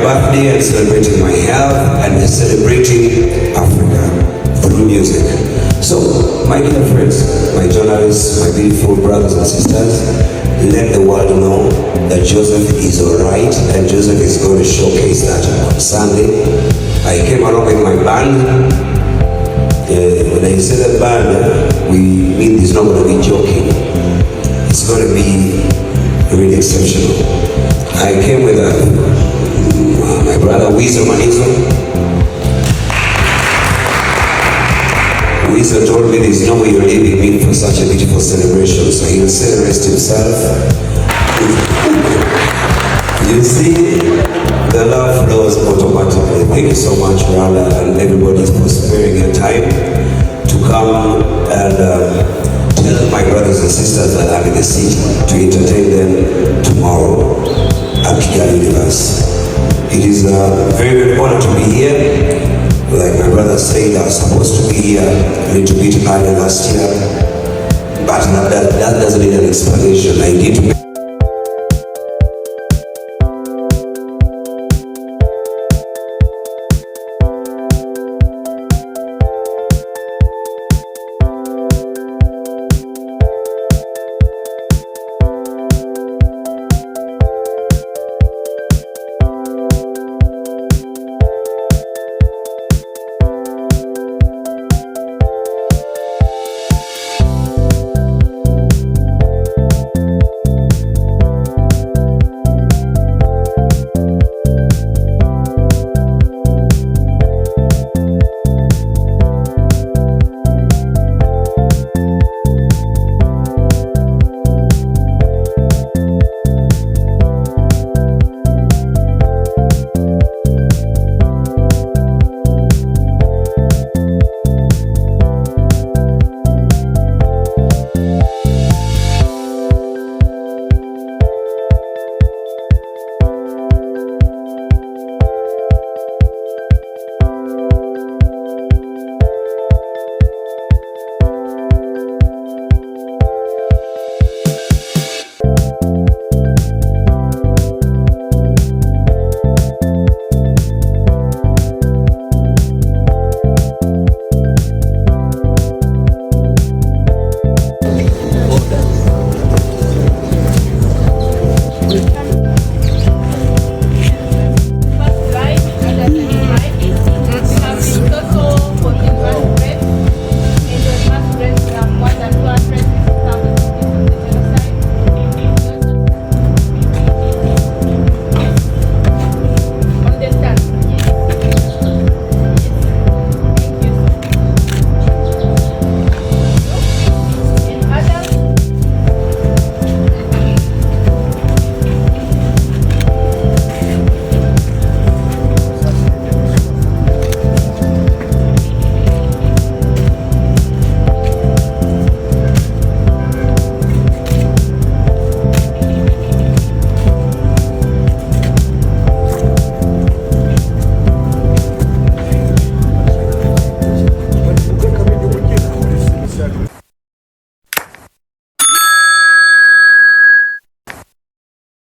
birthday and celebrating my health and celebrating Africa through music. So, my dear friends, my journalists, my beautiful brothers and sisters, let the world know that Joseph is alright and Joseph is going to showcase that on Sunday. I came along with my band. When I say the band, we mean it's not going to be joking. It's going to be really exceptional. I came with my brother Weasel. Weasel told me there's no way you're leaving me for such a beautiful celebration, so he'll say the rest himself. You see, the love flows automatically. Thank you so much, brother, and everybody for sparing your time to come and tell my brothers and sisters that I'm in the city to entertain them tomorrow at Kigali Universe. It is a very good honor to be here. Like my brother said, I was supposed to be here a little bit earlier last year, but that doesn't need an explanation. I need to